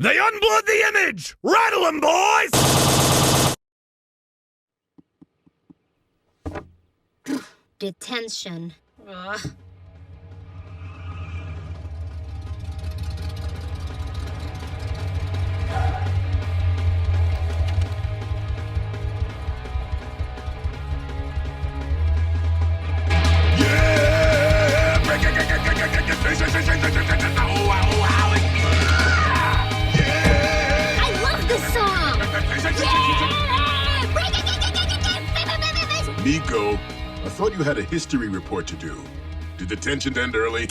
They unblood the image! Rattle 'em, boys! Detention. Ugh. I love this song! Yeah! Nico, I thought you had a history report to do. Did detention end early?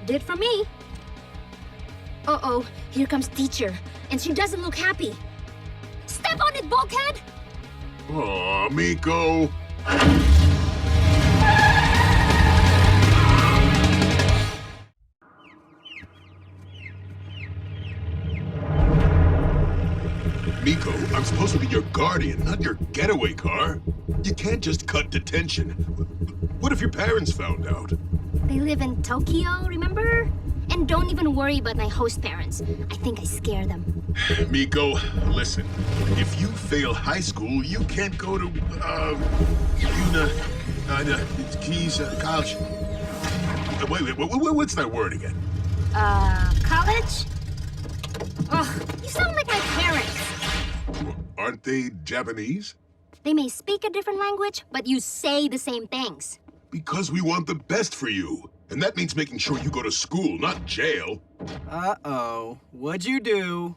Did for me. Uh-oh, here comes teacher, and she doesn't look happy. Step on it, bulkhead! Aw, Miko. Miko, I'm supposed to be your guardian, not your getaway car. You can't just cut detention. What if your parents found out? They live in Tokyo, remember? And don't even worry about my host parents. I think I scare them. Miko, listen. If you fail high school, you can't go to, college. Wait, what's that word again? College? Ugh, you sound like my parents. Aren't they Japanese? They may speak a different language, but you say the same things. Because we want the best for you. And that means making sure you go to school, not jail. Uh-oh. What'd you do?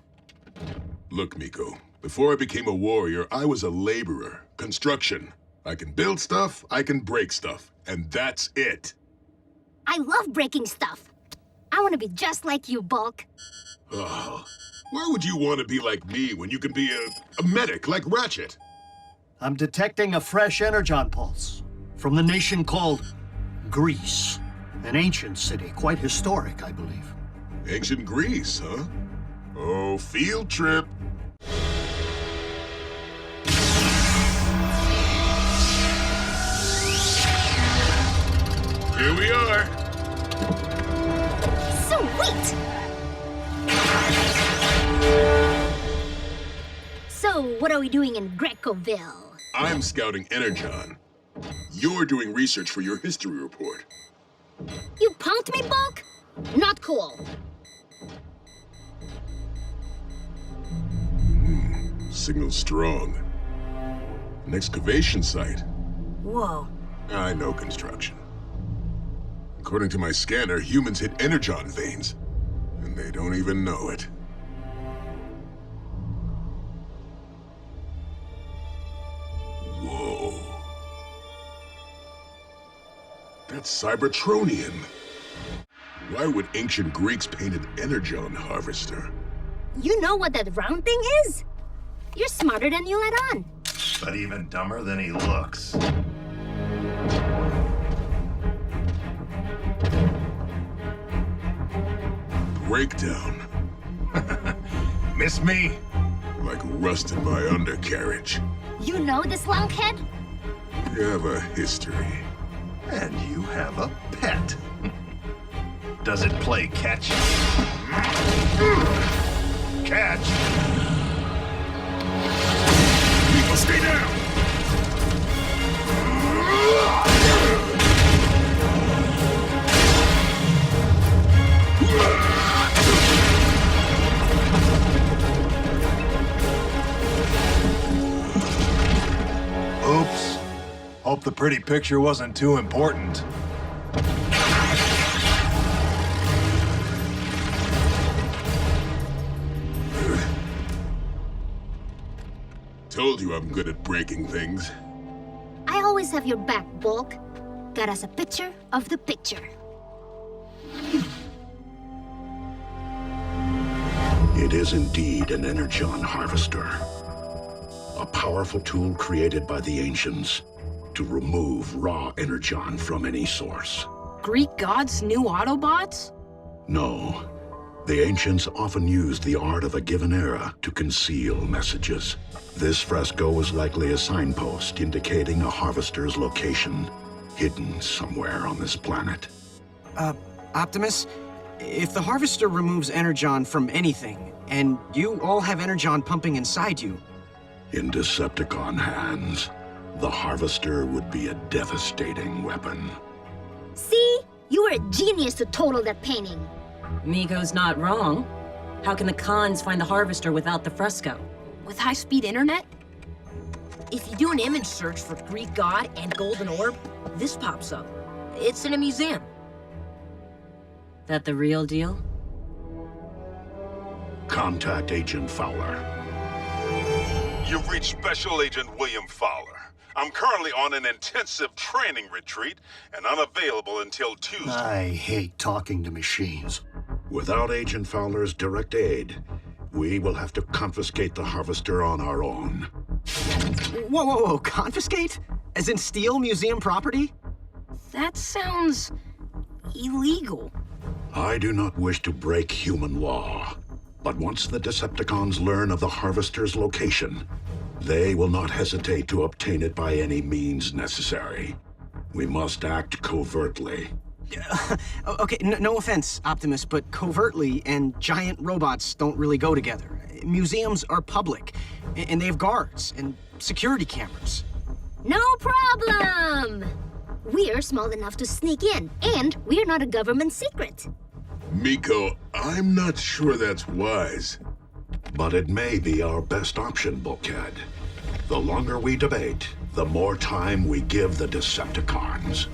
Look, Miko, before I became a warrior, I was a laborer. Construction. I can build stuff, I can break stuff. And that's it. I love breaking stuff. I want to be just like you, Bulk. Oh, why would you want to be like me when you can be a medic like Ratchet? I'm detecting a fresh energon pulse from the nation called Greece. An ancient city, quite historic, I believe. Ancient Greece, huh? Oh, field trip. Here we are. Sweet! So, what are we doing in Greckoville? I'm scouting Energon. You're doing research for your history report. You punked me, Bulk? Not cool. Signal strong. An excavation site. Whoa. I know construction. According to my scanner, humans hit Energon veins. And they don't even know it. Whoa. That's Cybertronian. Why would ancient Greeks paint an Energon harvester? You know what that round thing is? You're smarter than you let on. But even dumber than he looks. Breakdown. Miss me? Like rusted by undercarriage. You know this lunkhead? You have a history. And you have a pet. Does it play catch? Catch! People, stay down! Oops. Hope the pretty picture wasn't too important. Told you I'm good at breaking things. I always have your back, Bulk. Got us a picture of the picture. It is indeed an energon harvester. A powerful tool created by the ancients to remove raw energon from any source. Greek gods' new Autobots? No. The ancients often used the art of a given era to conceal messages. This fresco was likely a signpost indicating a harvester's location, hidden somewhere on this planet. Optimus, If the Harvester removes Energon from anything, and you all have Energon pumping inside you... In Decepticon hands, the Harvester would be a devastating weapon. See? You were a genius to total that painting. Miko's not wrong. How can the cons find the Harvester without the fresco? With high-speed internet? If you do an image search for Greek god and golden orb, this pops up. It's in a museum. That the real deal? Contact Agent Fowler. You've reached Special Agent William Fowler. I'm currently on an intensive training retreat and unavailable until Tuesday. I hate talking to machines. Without Agent Fowler's direct aid, we will have to confiscate the Harvester on our own. Whoa, confiscate? As in steal museum property? That sounds... illegal. I do not wish to break human law, but once the Decepticons learn of the Harvester's location, they will not hesitate to obtain it by any means necessary. We must act covertly. Okay, no offense, Optimus, but covertly and giant robots don't really go together. Museums are public, and they have guards and security cameras. No problem! We're small enough to sneak in, and we're not a government secret. Miko, I'm not sure that's wise. But it may be our best option, Bulkhead. The longer we debate, the more time we give the Decepticons.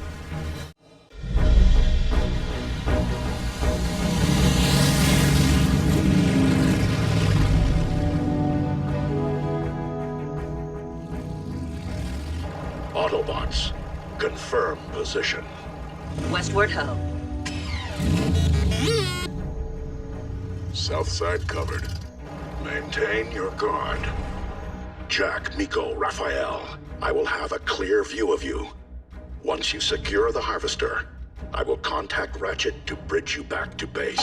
Autobots, confirm position. Westward ho. South side covered. Maintain your guard. Jack, Miko, Raphael, I will have a clear view of you. Once you secure the Harvester, I will contact Ratchet to bridge you back to base.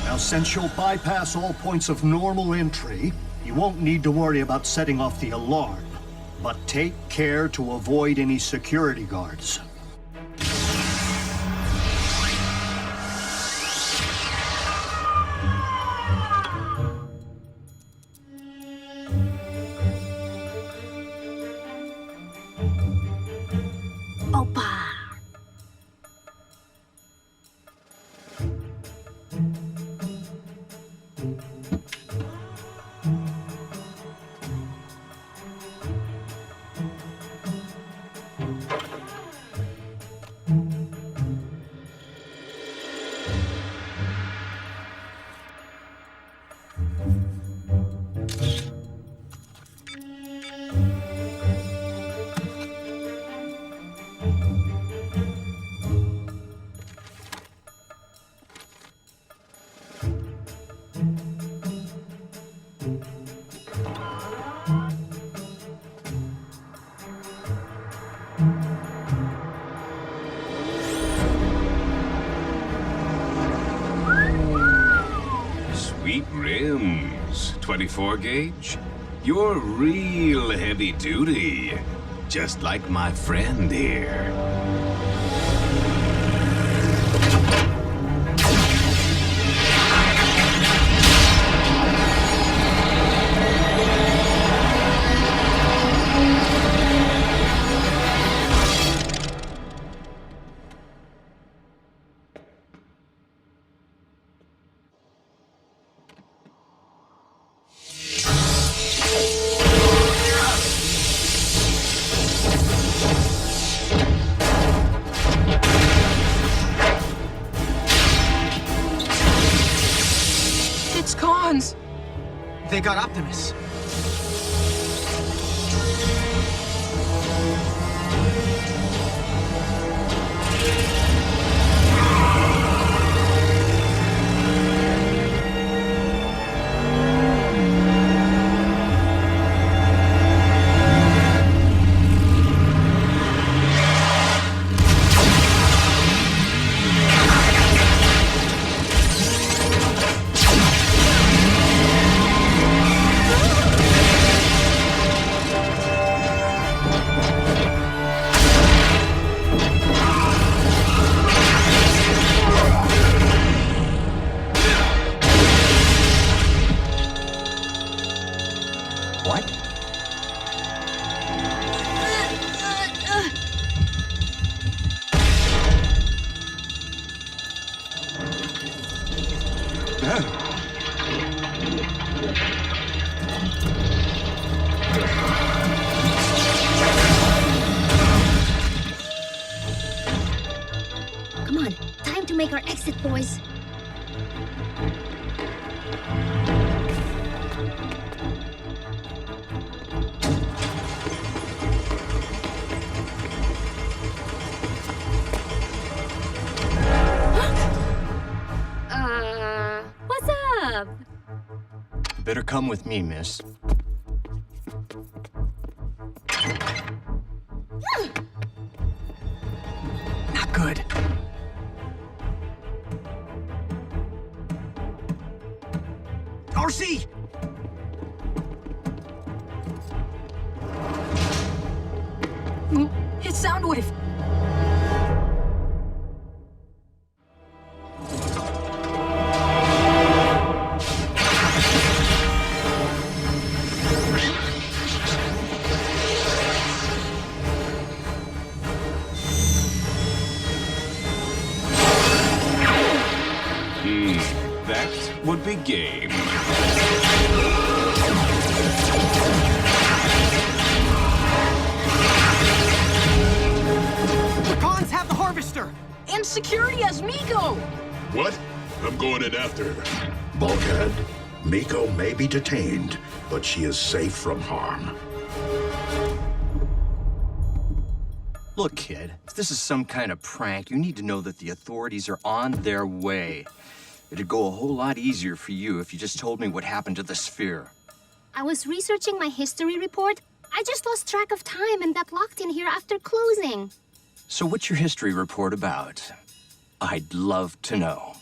Now, since you'll bypass all points of normal entry, you won't need to worry about setting off the alarm. But take care to avoid any security guards. Opa! Sweet rims, 24 gauge. You're real heavy duty, just like my friend here. It's cons! They got Optimus. Come on, time to make our exit, boys. What's up? Better come with me, miss. Not good. RC! It's Soundwave. That would be game. The cons have the harvester! And security has Miko. What? I'm going in after her. Bulkhead, Miko may be detained, but she is safe from harm. Look, kid, if this is some kind of prank, you need to know that the authorities are on their way. It'd go a whole lot easier for you if you just told me what happened to the sphere. I was researching my history report. I just lost track of time and got locked in here after closing. So what's your history report about? I'd love to know.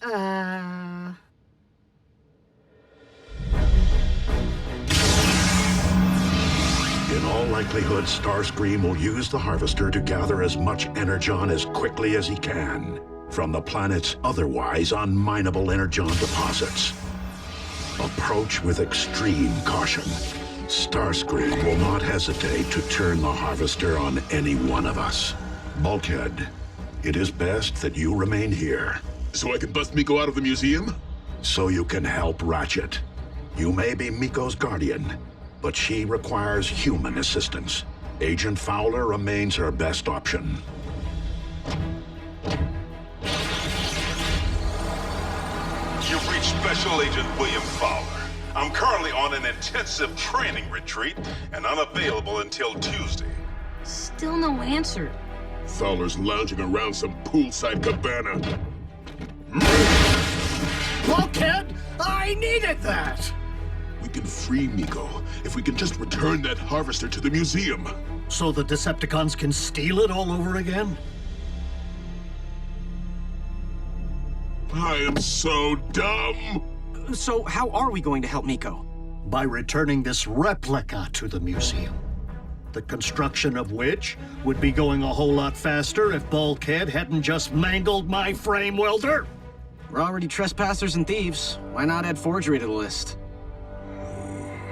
In all likelihood, Starscream will use the Harvester to gather as much energon as quickly as he can from the planet's otherwise unminable energon deposits. Approach with extreme caution. Starscream will not hesitate to turn the Harvester on any one of us. Bulkhead, it is best that you remain here. So I can bust Miko out of the museum? So you can help Ratchet. You may be Miko's guardian, but she requires human assistance. Agent Fowler remains her best option. You've reached Special Agent William Fowler. I'm currently on an intensive training retreat and unavailable until Tuesday. Still no answer. Fowler's lounging around some poolside cabana. Bulkhead, I needed that! We can free Miko if we can just return that harvester to the museum. So the Decepticons can steal it all over again? I am so dumb! So how are we going to help Miko? By returning this replica to the museum. The construction of which would be going a whole lot faster if Bulkhead hadn't just mangled my frame welder. We're already trespassers and thieves. Why not add forgery to the list?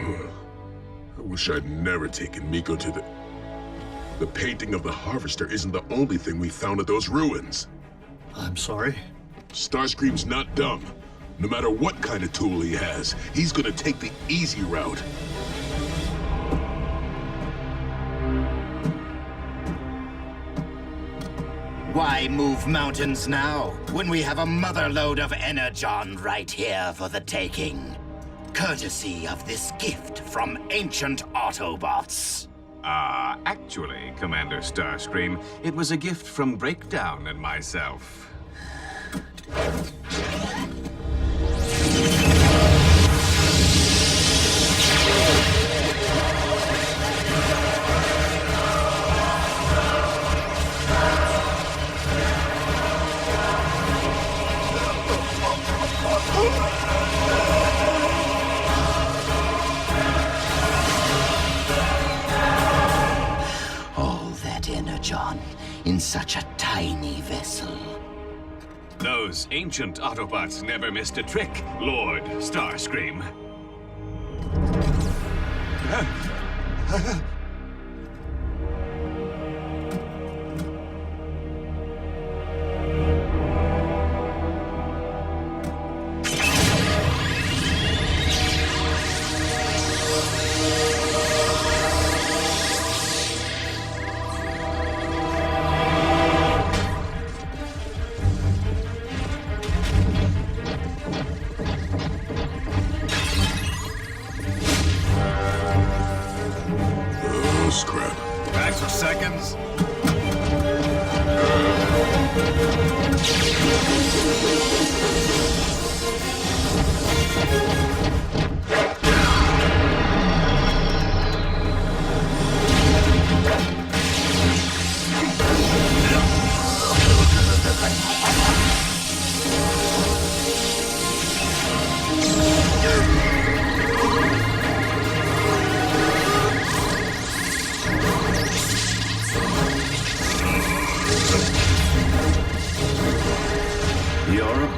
I wish I'd never taken Miko to the... The painting of the harvester isn't the only thing we found at those ruins. I'm sorry? Starscream's not dumb. No matter what kind of tool he has, he's gonna take the easy route. Why move mountains now, when we have a motherload of energon right here for the taking? Courtesy of this gift from ancient Autobots. Actually, Commander Starscream, it was a gift from Breakdown and myself. All that energon in such a tiny vessel. Those ancient Autobots never missed a trick, Lord Starscream.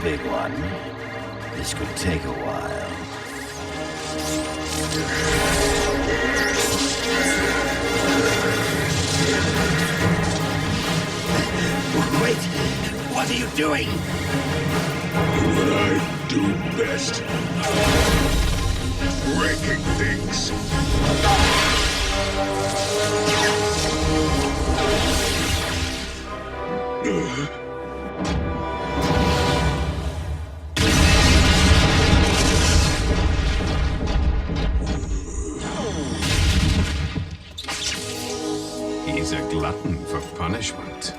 big one. This could take a while. Wait! What are you doing? What I do best. Breaking things. He's a glutton for punishment.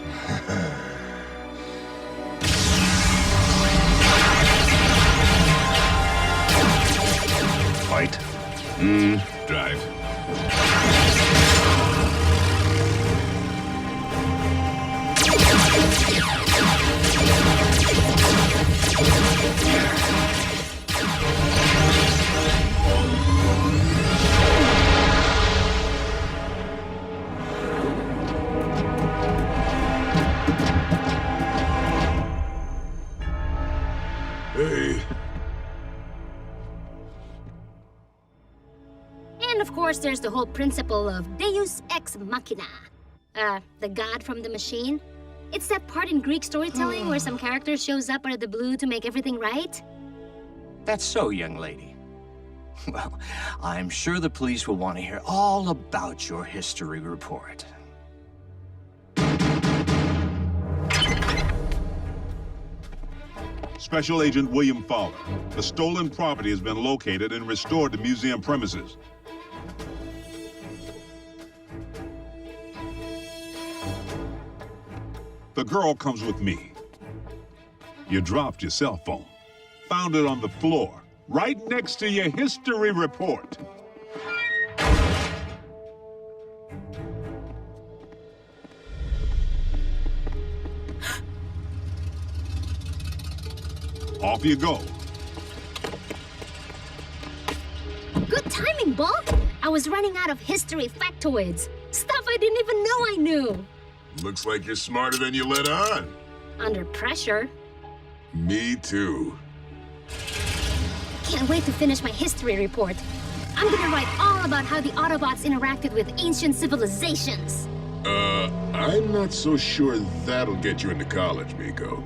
Fight. Drive. Hey. And of course, there's the whole principle of Deus ex machina. The god from the machine. It's that part in Greek storytelling where some character shows up out of the blue to make everything right. That's so, young lady. Well, I'm sure the police will want to hear all about your history report. Special Agent William Fowler. The stolen property has been located and restored to museum premises. The girl comes with me. You dropped your cell phone. Found it on the floor, right next to your history report. Off you go. Good timing, Bull. I was running out of history factoids. Stuff I didn't even know I knew. Looks like you're smarter than you let on. Under pressure. Me too. Can't wait to finish my history report. I'm gonna write all about how the Autobots interacted with ancient civilizations. I'm not so sure that'll get you into college, Miko.